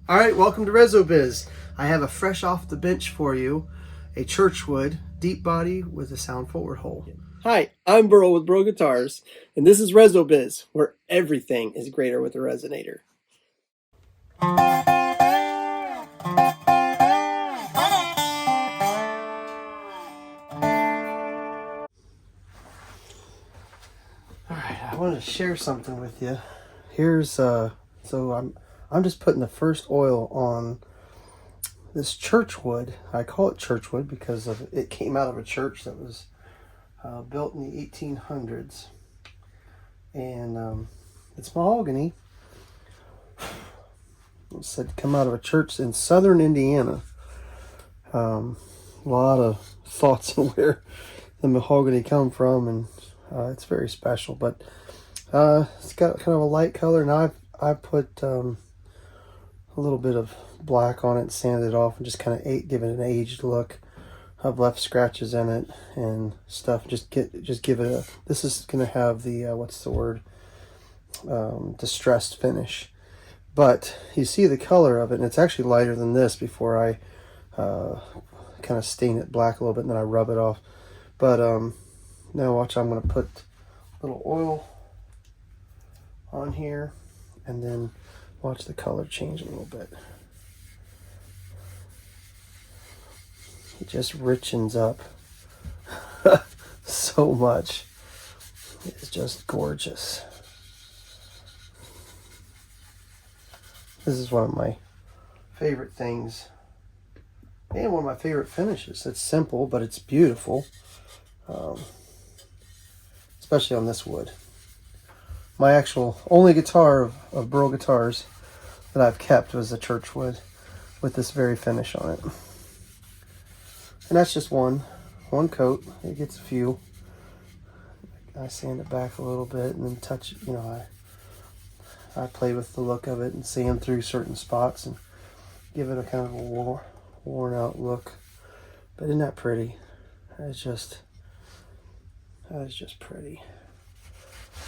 All right, welcome to Reso Biz. I have a fresh off the bench for you, a Churchwood deep body with a sound forward hole. Hi, I'm Byrl with Byrl Guitars, and this is Reso Biz, where everything is greater with a resonator. All right, I want to share something with you. Here's I'm just putting the first oil on this Churchwood. I call it Churchwood because it came out of a church that was built in the 1800s, and it's mahogany. It said to come out of a church in southern Indiana. A lot of thoughts on where the mahogany come from, and it's very special. But it's got kind of a light color, and I've put a little bit of black on it, sanded it off, and just kind of give it an aged look. I've left scratches in it and stuff. Just give it a. This is gonna have the what's the word? Distressed finish. But you see the color of it, and it's actually lighter than this before I kind of stain it black a little bit, and then I rub it off. But now watch, I'm going to put a little oil on here, and then watch the color change a little bit. It just richens up so much. It's just gorgeous. This is one of my favorite things, and one of my favorite finishes. It's simple, but it's beautiful, especially on this wood. My actual only guitar of Byrl Guitars that I've kept was a Churchwood with this very finish on it. And that's just one coat. It gets a few. I sand it back a little bit and then touch it, I play with the look of it and sand through certain spots and give it a kind of a worn out look. But isn't that pretty? That is just pretty.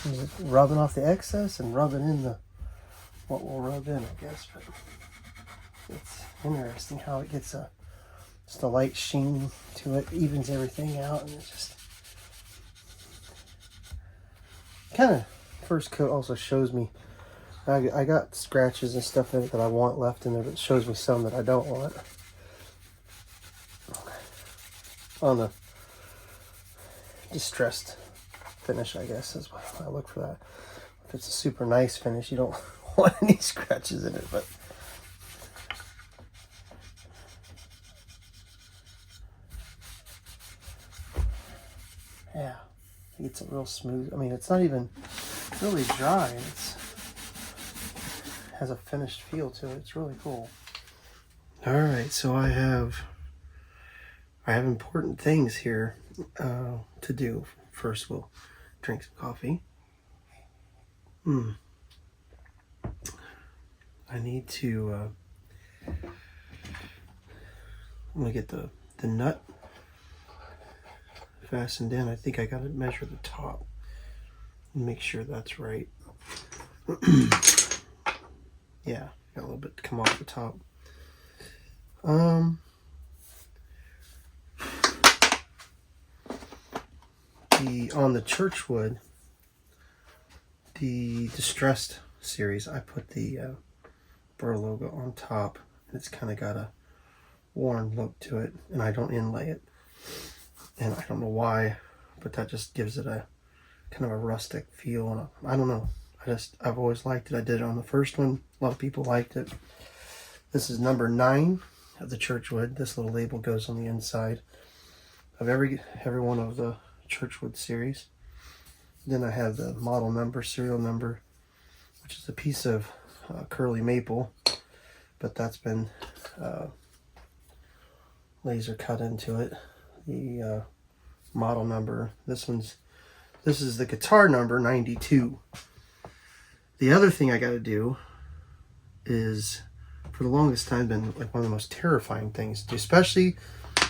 Just rubbing off the excess and rubbing in what will rub in, I guess. But it's interesting how it gets just a light sheen to it, evens everything out, and it just kind of, first coat also shows me. I got scratches and stuff in it that I want left in there, but it shows me some that I don't want. On the distressed finish, I guess, is what I look for that. If it's a super nice finish, you don't want any scratches in it, but yeah, it's a real smooth. I mean, it's not even really dry. It has a finished feel to it. It's really cool. All right, so I have important things here to do. First, we'll drink some coffee. I need to. I'm gonna get the nut fastened in. I think I gotta measure the top and make sure that's right. Yeah, got a little bit to come off the top. On the Churchwood, the Distressed series, I put the Byrl logo on top, and it's kind of got a worn look to it, and I don't inlay it, and I don't know why, but that just gives it a kind of a rustic feel, and I don't know. I've always liked it. I did it on the first one. A lot of people liked it. This is number 9 of the Churchwood. This little label goes on the inside of every one of the Churchwood series. Then I have the model number, serial number, which is a piece of curly maple, but that's been laser cut into it. The model number. This is the guitar number 92. The other thing I got to do is, for the longest time, been like one of the most terrifying things to do, especially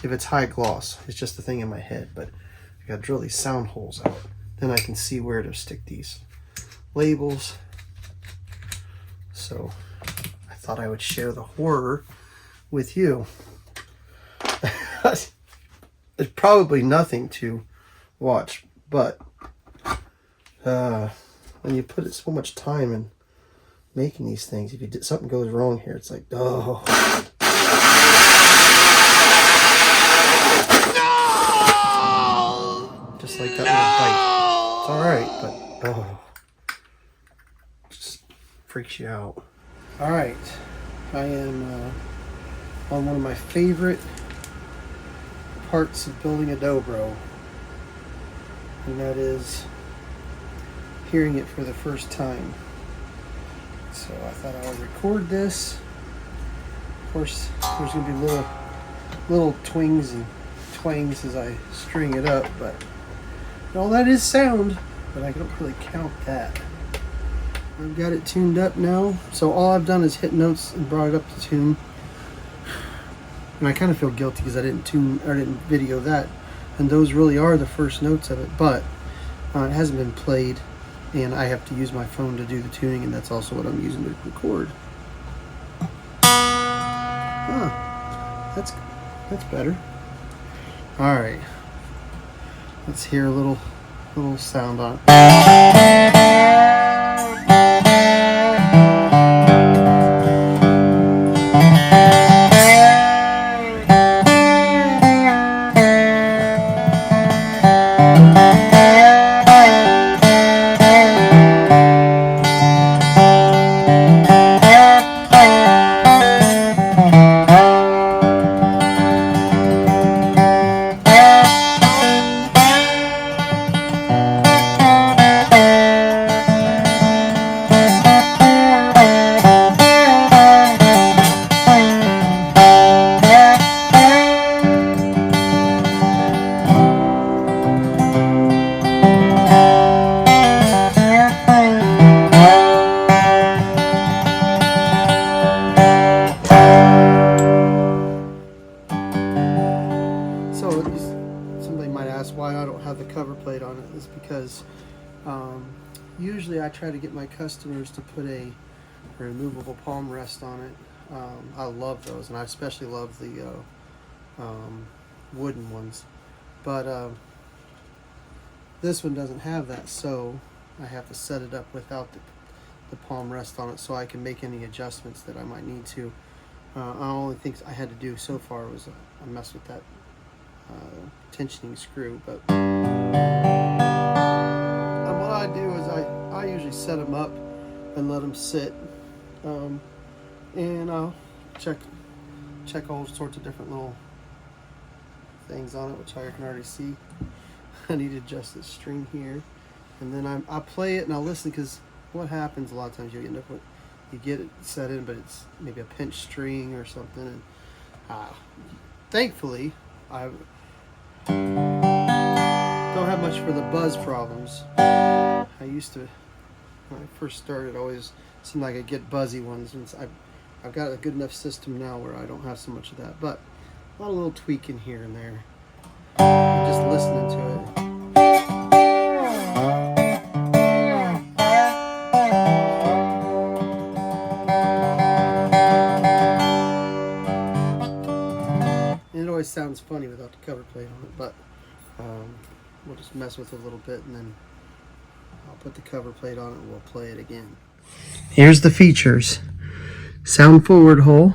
if it's high gloss. It's just a thing in my head, but I got to drill these sound holes out. Then I can see where to stick these labels. So I thought I would share the horror with you. It's probably nothing to watch, but when you put so much time in making these things, if something goes wrong here, it's like, oh. No! Just like that little bite. It's all right, but oh, just freaks you out. All right, I am on one of my favorite parts of building a dobro, and that is hearing it for the first time. So I thought I would record this. Of course, there's going to be little twings and twangs as I string it up, but all that is sound, but I don't really count that. I've got it tuned up now, so all I've done is hit notes and brought it up to tune. And I kind of feel guilty because I didn't video that, and those really are the first notes of it, but it hasn't been played, and I have to use my phone to do the tuning, and that's also what I'm using to record. That's better. All right, let's hear a little sound on it. Why I don't have the cover plate on it is because usually I try to get my customers to put a removable palm rest on it. I love those, and I especially love the wooden ones, but this one doesn't have that, so I have to set it up without the palm rest on it so I can make any adjustments that I might need to. Only things I had to do so far was I messed with that tensioning screw, but what I do is I usually set them up and let them sit, and I'll check all sorts of different little things on it, which I can already see. I need to adjust this string here, and then I'll play it and I'll listen, because what happens a lot of times, you end up with, you get it set in, but it's maybe a pinch string or something, and thankfully I don't have much for the buzz problems. I used to, when I first started, always seemed like I get buzzy ones, and I've got a good enough system now where I don't have so much of that, but a lot of little tweaking here and there. I'm just listening to it. It always sounds funny without the cover plate on it, but we'll just mess with it a little bit, and then I'll put the cover plate on it and we'll play it again. Here's the features. Sound forward hole.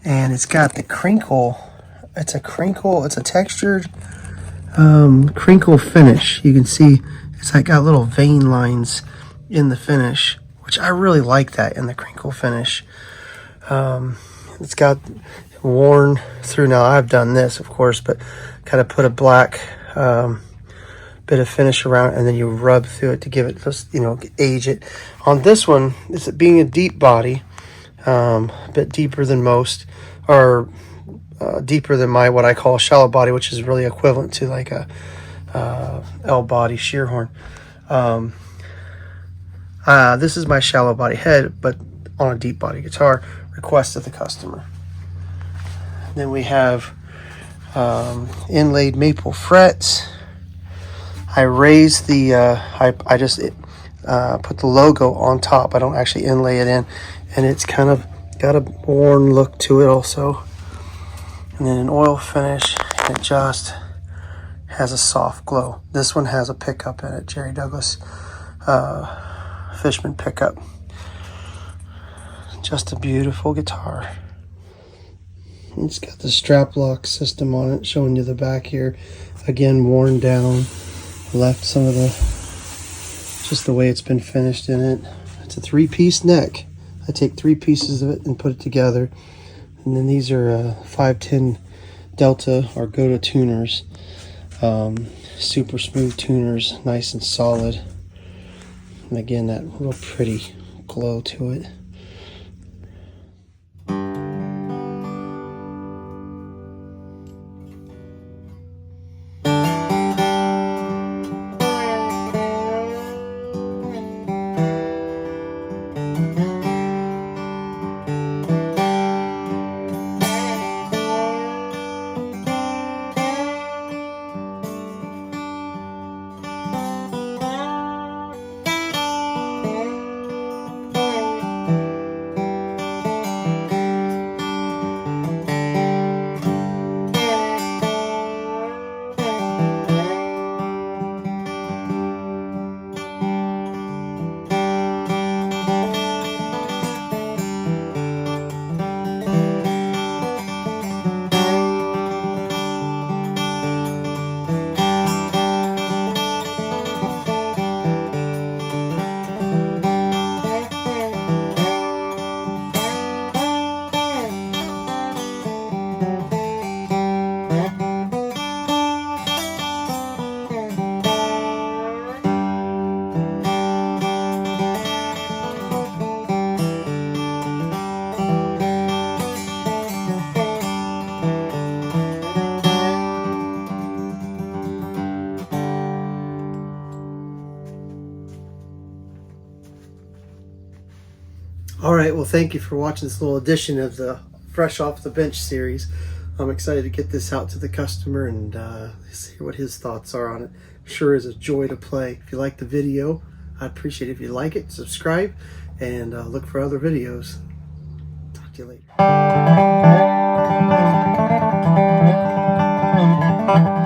And it's got the crinkle. It's a textured crinkle finish. You can see it's like got little vein lines in the finish, which I really like that in the crinkle finish. It's got worn through. Now I've done this, of course, but kind of put a black bit of finish around it, and then you rub through it to give it just, age it. On this one, it's being a deep body, a bit deeper than most, or deeper than my what I call a shallow body, which is really equivalent to like a L body shear horn. This is my shallow body head, but on a deep body guitar, request of the customer. Then we have inlaid maple frets. I raised the put the logo on top. I don't actually inlay it in, and it's kind of got a worn look to it also. And then an oil finish, and it just has a soft glow. This one has a pickup in it, Jerry Douglas Fishman pickup. Just a beautiful guitar. It's got the strap lock system on it, showing you the back here. Again, worn down. Left some of the, just the way it's been finished in it. It's a 3-piece neck. I take 3 pieces of it and put it together. And then these are 510 Delta Argoda tuners. Super smooth tuners, nice and solid. And again, that real pretty glow to it. Alright, well, thank you for watching this little edition of the Fresh Off the Bench series. I'm excited to get this out to the customer and see what his thoughts are on it. Sure is a joy to play. If you like the video, I'd appreciate it if you like it, subscribe, and look for other videos. Talk to you later.